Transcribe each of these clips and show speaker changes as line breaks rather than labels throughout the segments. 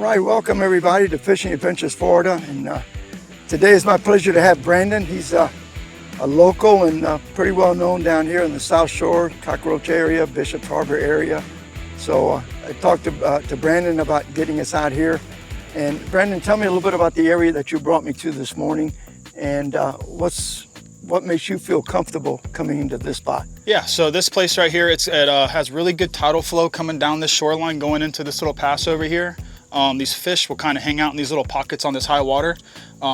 right, welcome everybody to Fishing Adventures Florida, and today is my pleasure to have Brandon. He's a local and pretty well known down here in the South Shore, Cockroach area, Bishop's Harbor area. So I talked to Brandon about getting us out here. And Brandon, tell me a little bit about the area that you brought me to this morning, and what makes you feel comfortable coming into this spot?
Yeah, so this place right here, it has really good tidal flow coming down this shoreline going into this little pass over here. These fish will kind of hang out in these little pockets on this high water.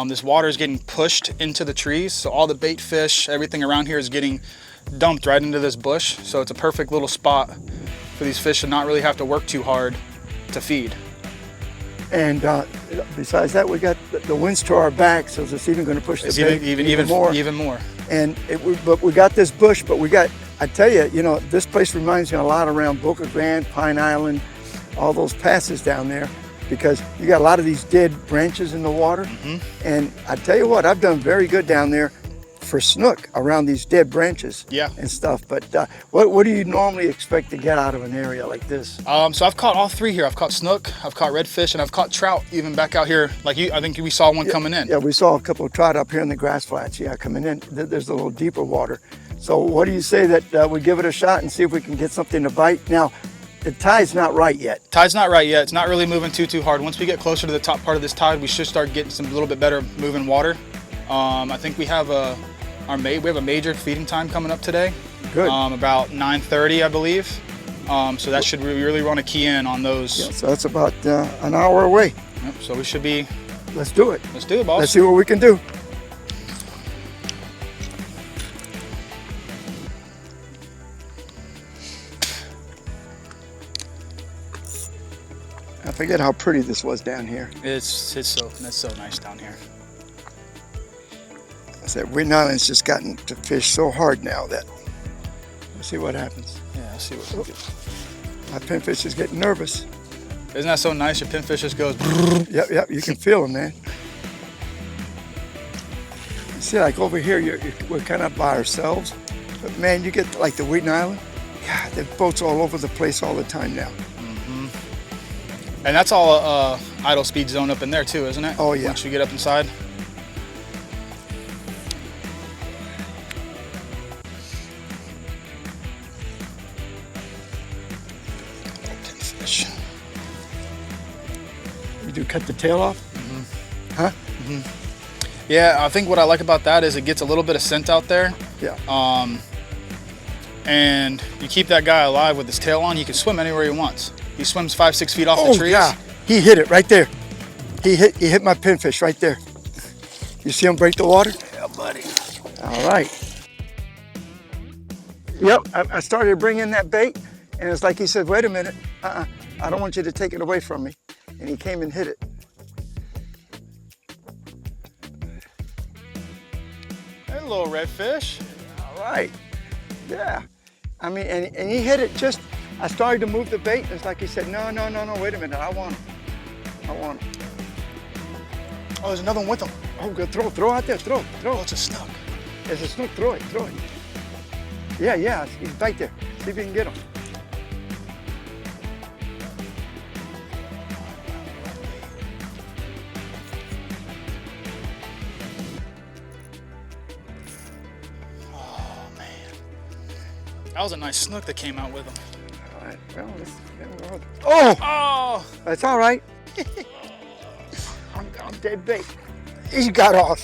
This water is getting pushed into the trees, so all the bait fish, everything around here is getting dumped right into this bush. So it's a perfect little spot for these fish to not really have to work too hard to feed.
And besides that, we got the winds to our back, so it's even going to push the bait even more. And but we got this bush, but I tell you, this place reminds me a lot around Boca Grande, Pine Island, all those passes down there, because you got a lot of these dead branches in the water. And I tell you what, I've done very good down there for snook around these dead branches and stuff. But what do you normally expect to get out of an area like this?
So I've caught all three here. I've caught snook, I've caught redfish, and I've caught trout even back out here. Like I think we saw one coming in.
Yeah, we saw a couple of trout up here in the grass flats, coming in. There's a little deeper water. So what do you say that we give it a shot and see if we can get something to bite? Now, the tide's not right yet.
Tide's not right yet. It's not really moving too hard. Once we get closer to the top part of this tide, we should start getting some little bit better moving water. I think we have a major feeding time coming up today.
Good.
About 9:30, I believe. So that should really want to key in on those.
Yeah, so that's about an hour away.
Yep, so we should be.
Let's do it.
Let's do it, boss.
Let's see what we can do. I forget how pretty this was down here.
It's so nice down here.
I said, Wheaton Island's just gotten to fish so hard now that we'll see what happens.
Yeah, let's see what we get.
My pinfish is getting nervous.
Isn't that so nice? Your pinfish just goes.
Yep, you can feel them, man. You see, like over here, we're kind of by ourselves. But man, you get like the Wheaton Island, God, there are boats all over the place all the time now.
And that's all idle speed zone up in there too, isn't it?
Oh yeah.
Once you get up inside. Pinfish.
You do cut the tail off? Huh?
Yeah, I think what I like about that is it gets a little bit of scent out there.
Yeah.
And you keep that guy alive with his tail on. He can swim anywhere he wants. He swims 5-6 feet off the trees.
Yeah, he hit it right there. He hit my pinfish right there. You see him break the water?
Yeah, buddy.
All right. Yep, I started to bring in that bait, and it's like he said, wait a minute, I don't want you to take it away from me. And he came and hit it.
Hey, little redfish.
All right, yeah. I mean, and he hit it just, I started to move the bait, and it's like he said, no, wait a minute, I want him. Oh,
there's another one with him.
Oh, good, throw out there, throw.
Oh, it's a snook.
It's a snook, throw it. Yeah, he's right there. See if you can get him.
Oh, man. That was a nice snook that came out with him.
All right, well,
Oh!
That's all right. I'm dead bait. He got off.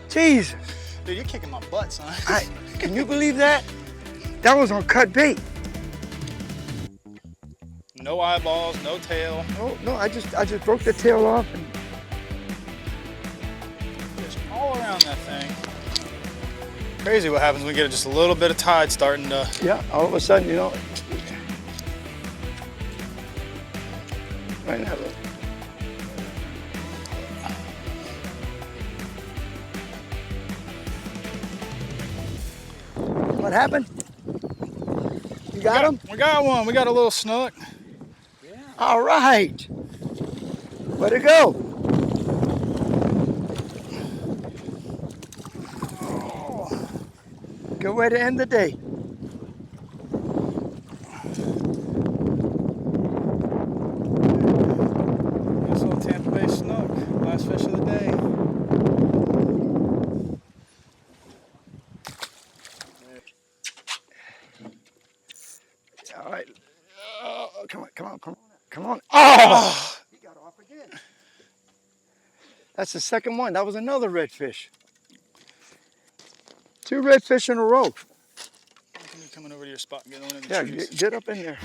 Jeez.
Dude, you're kicking my butt, son.
Can you believe that? That was on cut bait.
No eyeballs, no tail.
No, I just broke the tail off. And
just all around that thing. Crazy what happens when we get just a little bit of tide starting to...
Yeah, all of a sudden, right now, look. What happened? You got him?
We got one. We got a little snook.
Yeah. All right. Way to go. Good way to end the day. Come on. Oh! He got off again. That's the second one. That was another redfish. 2 redfish in a row.
Coming over to your spot and getting one in the
trees. Yeah, get up in there.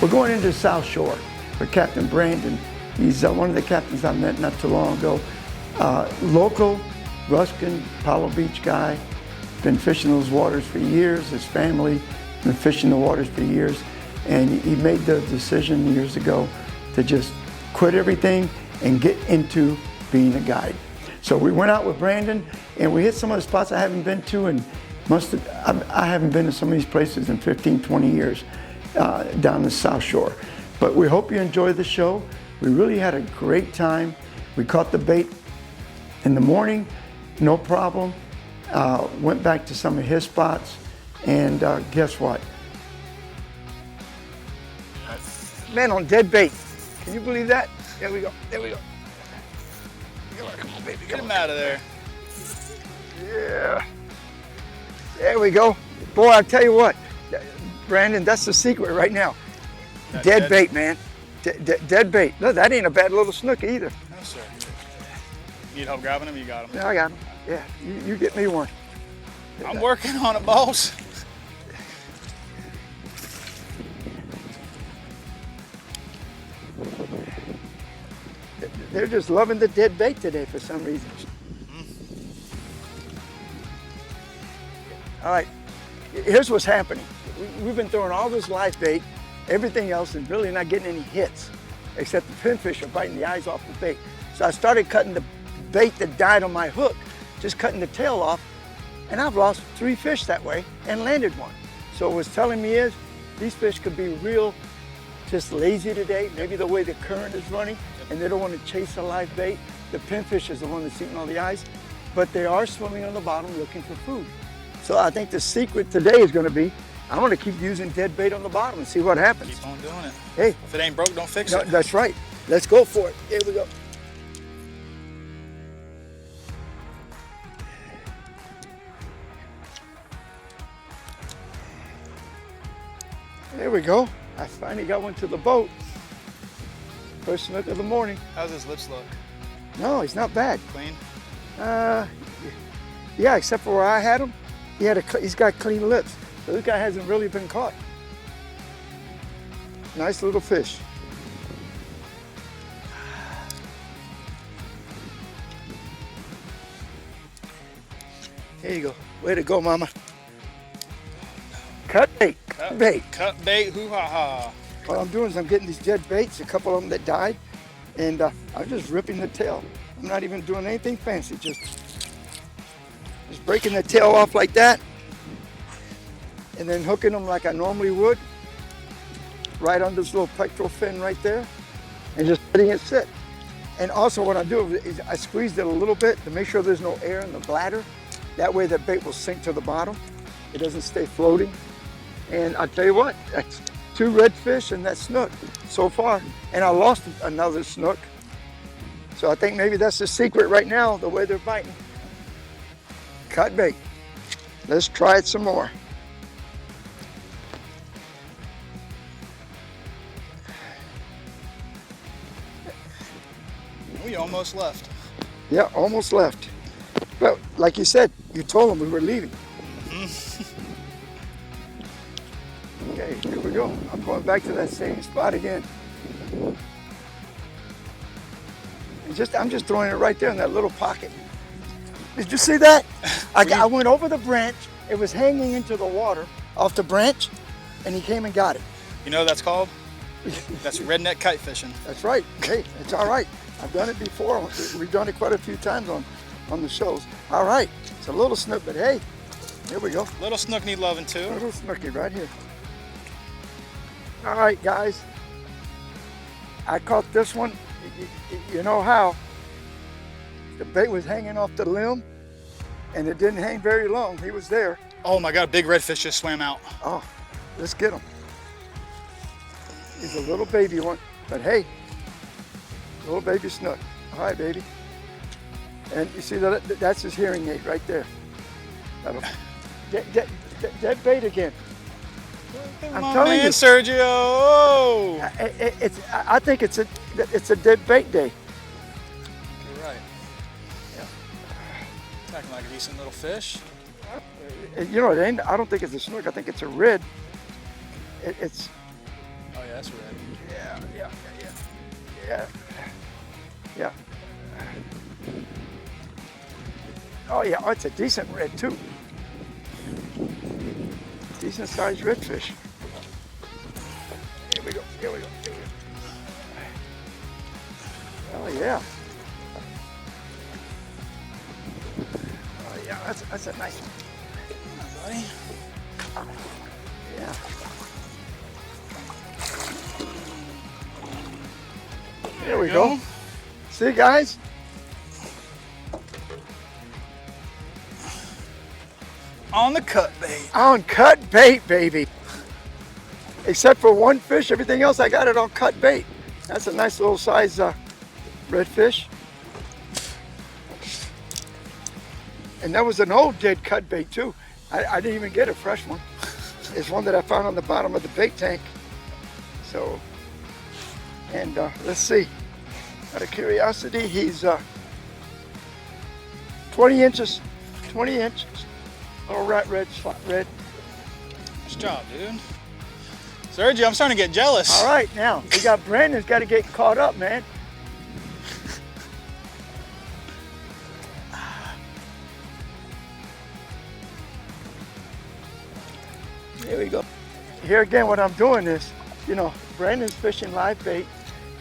We're going into Southshore with Captain Brandon. He's one of the captains I met not too long ago. Local Ruskin, Palo Beach guy. Been fishing those waters for years. His family been fishing the waters for years. And he made the decision years ago to just quit everything and get into being a guide. So we went out with Brandon and we hit some of the spots I haven't been to, and I haven't been to some of these places in 15, 20 years. Down the South Shore. But we hope you enjoy the show. We really had a great time. We caught the bait in the morning, no problem. Went back to some of his spots, and guess what? Man, on dead bait. Can you believe that? There we go, there we go. Come on, baby.
Get him out of there.
Yeah. There we go. Boy, I tell you what. Brandon, that's the secret right now. Dead bait, man. Dead bait. No, that ain't a bad little snook either.
No, sir. Need help grabbing him? You got him?
Yeah, I got him. Yeah, you get me one.
I'm working on it, boss.
They're just loving the dead bait today for some reason. All right, here's what's happening. We've been throwing all this live bait, everything else, and really not getting any hits, except the pinfish are biting the eyes off the bait. So I started cutting the bait that died on my hook, just cutting the tail off, and I've lost 3 fish that way and landed one. So what's telling me is these fish could be real just lazy today, maybe the way the current is running, and they don't want to chase a live bait. The pinfish is the one that's eating all the eyes, but they are swimming on the bottom looking for food. So I think the secret today is going to be I'm going to keep using dead bait on the bottom and see what happens.
Keep on doing it.
Hey.
If it ain't broke, don't fix it.
That's right. Let's go for it. Here we go. There we go. I finally got one to the boat. First snook of the morning.
How's his lips look?
No, he's not bad.
Clean?
Yeah, except for where I had him. He's got clean lips. So this guy hasn't really been caught. Nice little fish. Here you go. Way to go, mama. Cut bait. Cut bait.
Cut bait. Hoo-ha-ha.
What I'm doing is I'm getting these dead baits, a couple of them that died, and I'm just ripping the tail. I'm not even doing anything fancy, just breaking the tail off like that, and then hooking them like I normally would, right on this little pectoral fin right there, and just letting it sit. And also what I do is I squeezed it a little bit to make sure there's no air in the bladder. That way the bait will sink to the bottom. It doesn't stay floating. And I'll tell you what, that's 2 redfish and that snook so far. And I lost another snook. So I think maybe that's the secret right now, the way they're biting. Cut bait. Let's try it some more.
We almost left.
Yeah, almost left. But like you said, you told them we were leaving. Okay, here we go. I'm going back to that same spot again. I'm just throwing it right there in that little pocket. Did you see that? I went over the branch. It was hanging into the water off the branch, and he came and got it.
You know what that's called? That's redneck kite fishing.
That's right. Hey, it's all right. I've done it before. We've done it quite a few times on the shows. All right, it's a little snook, but hey, here we go.
Little snook need loving too.
Little snooky right here. All right, guys. I caught this one. You know how? The bait was hanging off the limb, and it didn't hang very long. He was there.
Oh my God, a big redfish just swam out.
Oh, let's get him. He's a little baby one, but hey, little baby snook. All right, baby. And you see that's his hearing aid right there. Dead bait again.
Come on, telling you, Sergio. Oh.
I think it's a dead bait day.
You're right. Yeah. Acting like a decent little fish.
You know, it ain't. I don't think it's a snook. I think it's a red. It's.
Oh yeah, that's red.
Yeah. Oh yeah, oh, it's a decent red too. Decent sized redfish. Here we go. Oh yeah. Oh yeah, that's a nice one.
Buddy.
Yeah. There we go. See, guys?
On the cut bait.
On cut bait, baby. Except for one fish, everything else I got it on cut bait. That's a nice little size redfish. And that was an old dead cut bait too. I didn't even get a fresh one. It's one that I found on the bottom of the bait tank. So, and let's see. Out of curiosity, he's 20 inches. Little red.
Nice job, dude. Sergio, I'm starting to get jealous.
All right, now we got Brandon's got to get caught up, man. Here we go. Here again, what I'm doing is, you know, Brandon's fishing live bait,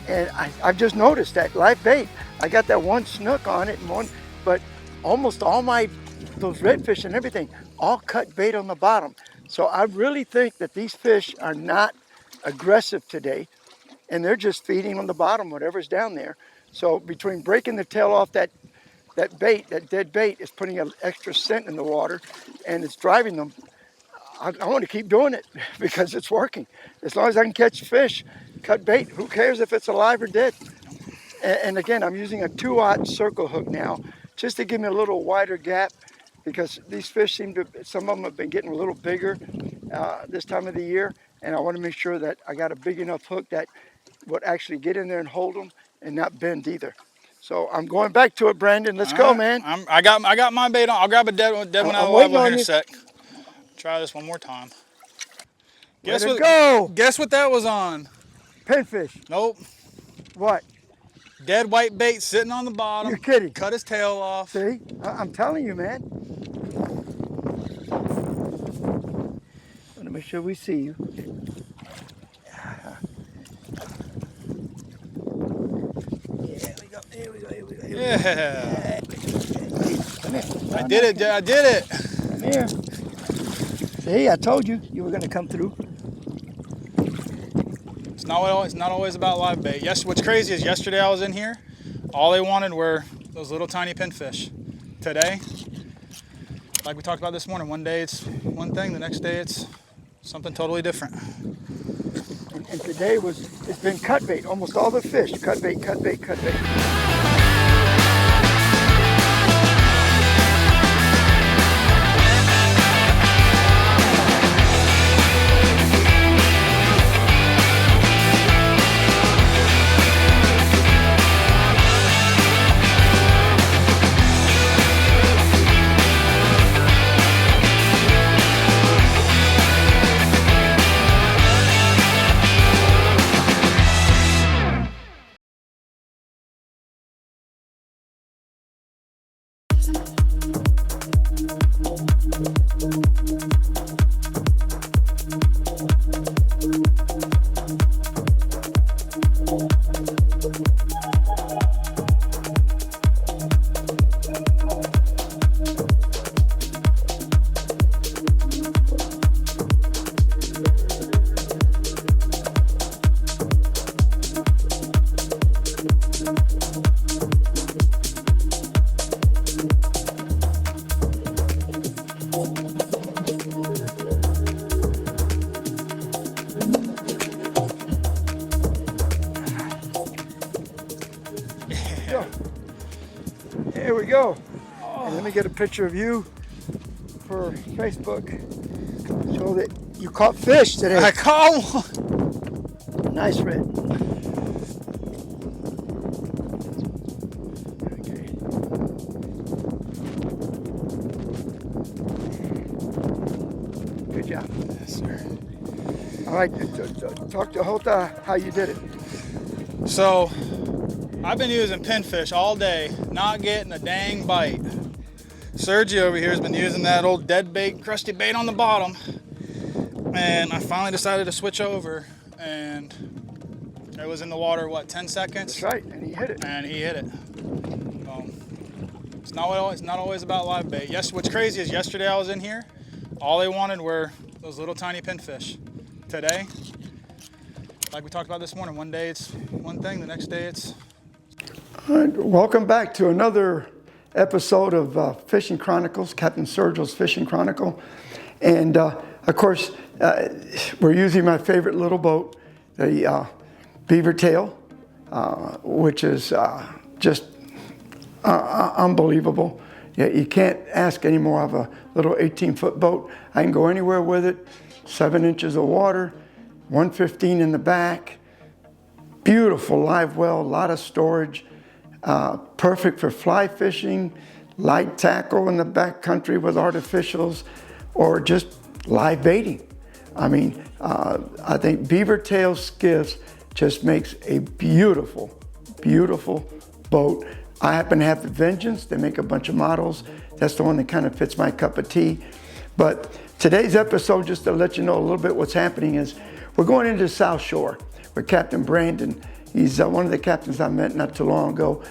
and I've just noticed that live bait. I got that one snook on it, but almost all those redfish and everything, all cut bait on the bottom. So I really think that these fish are not aggressive today, and they're just feeding on the bottom, whatever's down there. So between breaking the tail off that bait, that dead bait, is putting an extra scent in the water, and it's driving them. I want to keep doing it because it's working. As long as I can catch fish, cut bait, who cares if it's alive or dead? And again, I'm using a 2/0 circle hook now, just to give me a little wider gap, because these fish some of them have been getting a little bigger this time of the year, and I want to make sure that I got a big enough hook that would actually get in there and hold them and not bend either. So I'm going back to it, Brandon. Let's go, man.
I got my bait on. I'll grab a dead one out of the live one here in a sec. Try this one more time. Guess what that was on?
Pinfish.
Nope.
What?
Dead white bait sitting on the bottom.
You're kidding.
Cut his tail off.
See? I'm telling you, man. I want to make sure we see you. Here we go.
Yeah.
Come here.
I did it.
Come here. See, I told you were going to come through.
It's not always about live bait. Yes, what's crazy is yesterday I was in here, all they wanted were those little tiny pinfish. Today, like we talked about this morning, one day it's one thing, the next day it's something totally different.
And today it's been cut bait. Almost all the fish, cut bait. go. And let me get a picture of you for Facebook. Show that you caught fish today.
I caught one.
Nice, Red. Okay. Good job.
Yes, sir.
All right, talk to Hota how you did it.
So, I've been using pinfish all day, not getting a dang bite. Sergio over here has been using that old dead bait, crusty bait on the bottom. And I finally decided to switch over, and it was in the water, what, 10 seconds?
That's right, and he hit it.
And he hit it. It's not always about live bait. Yes, what's crazy is yesterday I was in here, all they wanted were those little tiny pinfish. Today, like we talked about this morning, one day it's one thing, the next day it's...
All right, welcome back to another episode of Fishing Chronicles, Captain Sergio's Fishing Chronicle. And of course, we're using my favorite little boat, the Beaver Tail, which is just unbelievable. You can't ask any more of a little 18-foot boat. I can go anywhere with it, 7 inches of water, 115 in the back, beautiful live well, a lot of storage, perfect for fly fishing, light tackle in the backcountry with artificials, or just live baiting. I mean, I think Beaver Tail skiffs just makes a beautiful, beautiful boat. I happen to have the Vengeance. They make a bunch of models. That's the one that kind of fits my cup of tea. But today's episode, just to let you know a little bit what's happening, is we're going into Southshore with Captain Brandon. He's one of the captains I met not too long ago.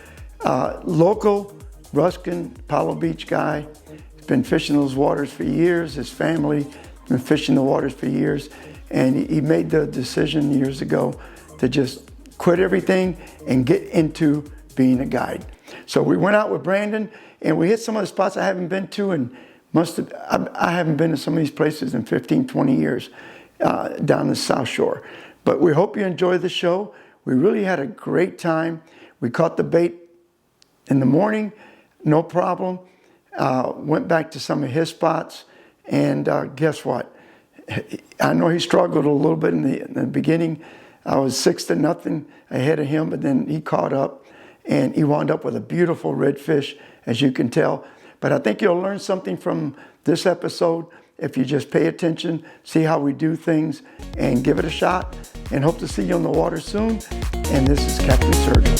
Local Ruskin, Palo Beach guy. He's been fishing those waters for years. His family been fishing the waters for years. And he made the decision years ago to just quit everything and get into being a guide. So we went out with Brandon and we hit some of the spots I haven't been to, and I haven't been to some of these places in 15, 20 years down the South Shore. But we hope you enjoy the show. We really had a great time. We caught the bait in the morning, no problem. Went back to some of his spots, and guess what? I know he struggled a little bit in the beginning. I was 6-0 ahead of him, but then he caught up, and he wound up with a beautiful redfish, as you can tell. But I think you'll learn something from this episode if you just pay attention, see how we do things, and give it a shot. And hope to see you on the water soon. And this is Captain Sergio.